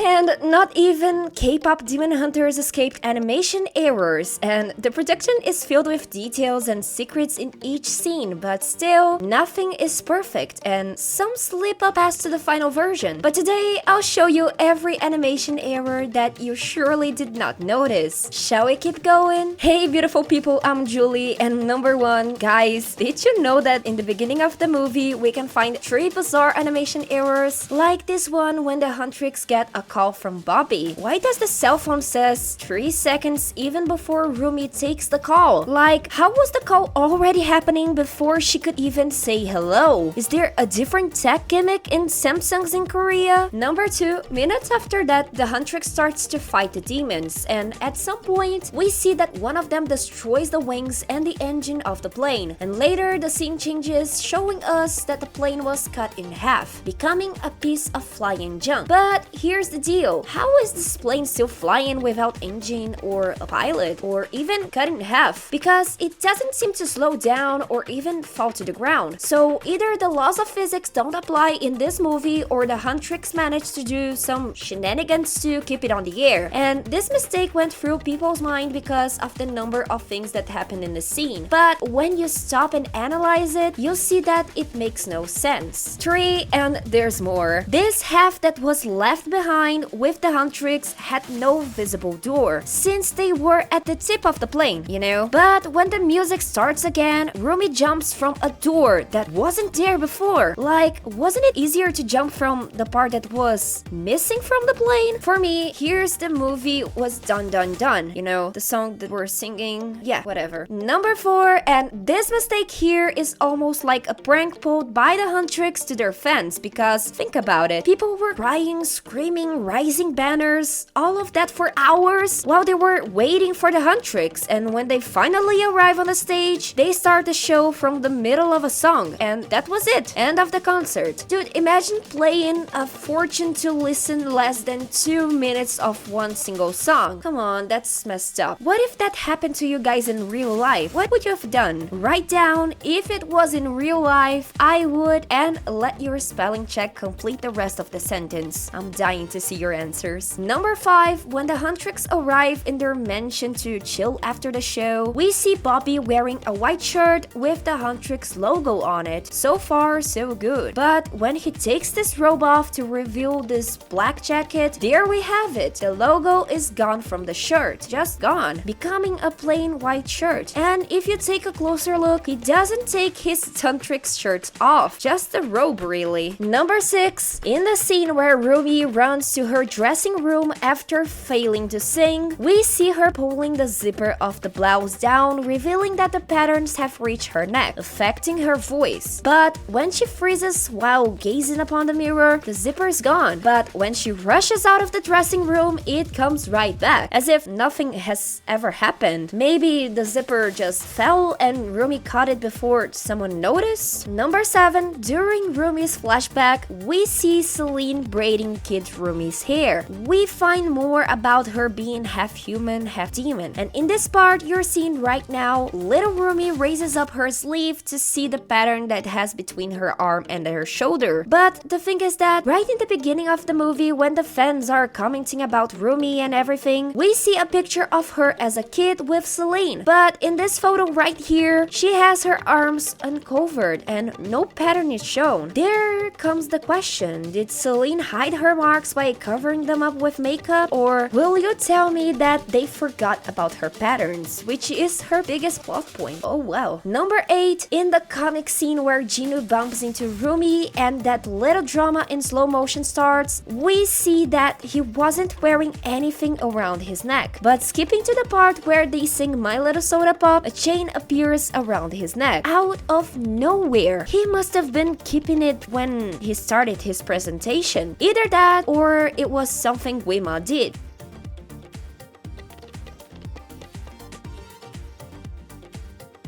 And not even K-Pop Demon Hunters escaped animation errors, and the production is filled with details and secrets in each scene, but still, nothing is perfect, and some slip up past to the final version. But today, I'll show you every animation error that you surely did not notice. Shall we keep going? Hey beautiful people, I'm Julie, and number one, guys, did you know that in the beginning of the movie, we can find 3 bizarre animation errors? Like this one when the Huntrix get a call from Bobby. Why does the cell phone says 3 seconds even before Rumi takes the call? Like, how was the call already happening before she could even say hello? Is there a different tech gimmick in Samsung's in Korea? Number 2, minutes after that, the Huntrix starts to fight the demons, and at some point, we see that one of them destroys the wings and the engine of the plane. And later, the scene changes, showing us that the plane was cut in half, becoming a piece of flying junk. But here's the deal. How is this plane still flying without engine or a pilot, or even cut in half? Because it doesn't seem to slow down or even fall to the ground. So either the laws of physics don't apply in this movie, or the Huntrix managed to do some shenanigans to keep it on the air. And this mistake went through people's mind because of the number of things that happened in the scene. But when you stop and analyze it, you'll see that it makes no sense. 3, and there's more. This half that was left behind with the Huntrix had no visible door, since they were at the tip of the plane, you know? But when the music starts again, Rumi jumps from a door that wasn't there before. Like, wasn't it easier to jump from the part that was missing from the plane? For me, here's the movie was done. You know, the song that we're singing, yeah, whatever. Number 4, and this mistake here is almost like a prank pulled by the Huntrix to their fans, because think about it, people were crying, screaming, raising banners, all of that for hours while they were waiting for the Huntrix, and when they finally arrive on the stage, they start the show from the middle of a song, and that was it. End of the concert. Dude, imagine playing a fortune to listen less than 2 minutes of one single song. Come on, that's messed up. What if that happened to you guys in real life? What would you have done? Write down if it was in real life, I would, and let your spelling check complete the rest of the sentence. I'm dying to see your answers. Number 5, when the Huntrix arrive in their mansion to chill after the show, we see Bobby wearing a white shirt with the Huntrix logo on it. So far, so good. But when he takes this robe off to reveal this black jacket, there we have it. The logo is gone from the shirt. Just gone. Becoming a plain white shirt. And if you take a closer look, he doesn't take his Huntrix shirt off. Just the robe, really. Number 6, in the scene where Rumi runs to her dressing room after failing to sing, we see her pulling the zipper of the blouse down, revealing that the patterns have reached her neck, affecting her voice. But when she freezes while gazing upon the mirror, the zipper is gone. But when she rushes out of the dressing room, it comes right back, as if nothing has ever happened. Maybe the zipper just fell and Rumi caught it before someone noticed? Number 7, during Rumi's flashback, we see Celine braiding Kid Rumi's hair. We find more about her being half human, half demon. And in this part you're seeing right now, little Rumi raises up her sleeve to see the pattern that has between her arm and her shoulder. But the thing is that right in the beginning of the movie, when the fans are commenting about Rumi and everything, we see a picture of her as a kid with Celine. But in this photo right here, she has her arms uncovered and no pattern is shown. There comes the question, did Celine hide her marks by covering them up with makeup? Or will you tell me that they forgot about her patterns, which is her biggest plot point? Oh well. Number 8, in the comic scene where Jinu bumps into Rumi and that little drama in slow motion starts, we see that he wasn't wearing anything around his neck. But skipping to the part where they sing My Little Soda Pop, a chain appears around his neck. Out of nowhere. He must have been keeping it when he started his presentation. Either that or it was something Wima did.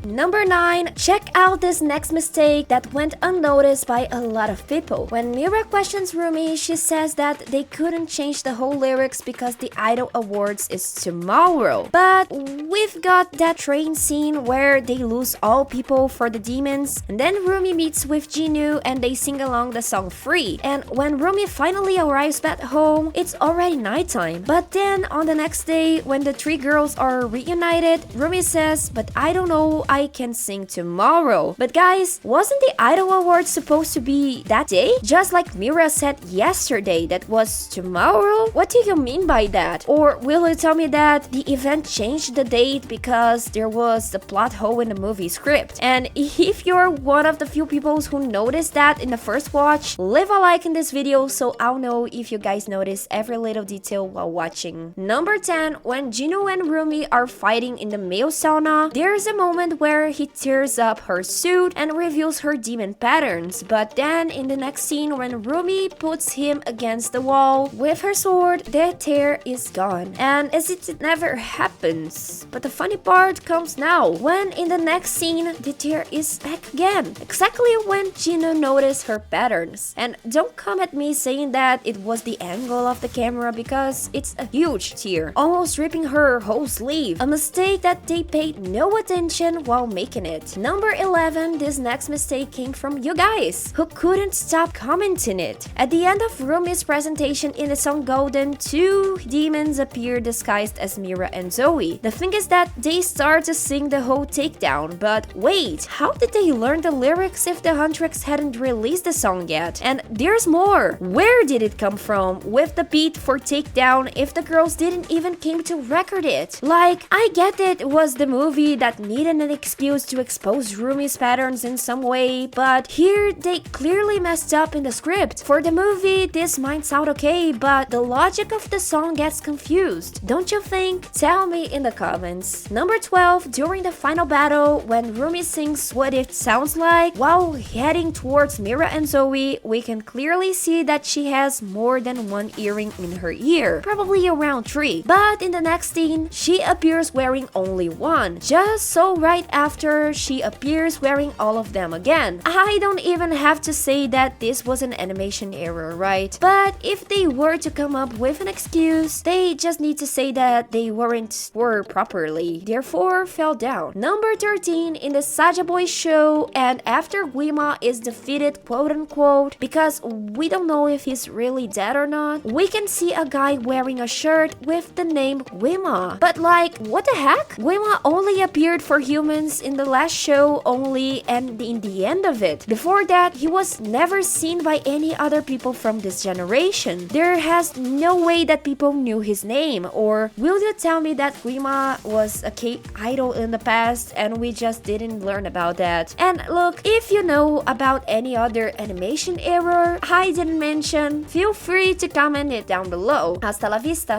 Number 9. Check out this next mistake that went unnoticed by a lot of people. When Mira questions Rumi, she says that they couldn't change the whole lyrics because the Idol Awards is tomorrow. But we've got that train scene where they lose all people for the demons, and then Rumi meets with Jinu and they sing along the song Free. And when Rumi finally arrives back home, it's already nighttime. But then on the next day, when the three girls are reunited, Rumi says, "But I don't know, I can sing tomorrow." But guys, wasn't the Idol Awards supposed to be that day? Just like Mira said yesterday that was tomorrow? What do you mean by that? Or will you tell me that the event changed the date because there was a plot hole in the movie script? And if you're one of the few people who noticed that in the first watch, leave a like in this video so I'll know if you guys notice every little detail while watching. Number 10. When Jinu and Rumi are fighting in the male sauna, there's a moment where he tears up her suit and reveals her demon patterns. But then in the next scene, when Rumi puts him against the wall with her sword, the tear is gone. And as it never happens. But the funny part comes now, when in the next scene, the tear is back again. Exactly when Jinu noticed her patterns. And don't come at me saying that it was the angle of the camera because it's a huge tear, almost ripping her whole sleeve. A mistake that they paid no attention while making it. Number 11. This next mistake came from you guys, who couldn't stop commenting it. At the end of Rumi's presentation in the song Golden, two demons appear disguised as Mira and Zoey. The thing is that they start to sing the whole takedown, but wait, how did they learn the lyrics if the Huntress hadn't released the song yet? And there's more. Where did it come from with the beat for takedown if the girls didn't even came to record it? Like, I get it was the movie that needed an excuse to expose Rumi's patterns in some way, but here they clearly messed up in the script. For the movie, this might sound okay, but the logic of the song gets confused. Don't you think? Tell me in the comments. Number 12. During the final battle, when Rumi sings What It Sounds Like, while heading towards Mira and Zoey, we can clearly see that she has more than one earring in her ear, probably around 3. But in the next scene, she appears wearing only one, just so right after she appears wearing all of them again. I don't even have to say that this was an animation error, right? But if they were to come up with an excuse, they just need to say that they weren't wore properly, therefore fell down. Number 13. In the Saja Boy show, and after Wima is defeated quote-unquote, because we don't know if he's really dead or not, we can see a guy wearing a shirt with the name Wima. But like, what the heck? Wima only appeared for humans in the last show only and in the end of it. Before that, he was never seen by any other people from this generation. There has no way that people knew his name. Or will you tell me that Wima was a K-idol in the past and we just didn't learn about that? And look, if you know about any other animation error I didn't mention, feel free to comment it down below. Hasta la vista!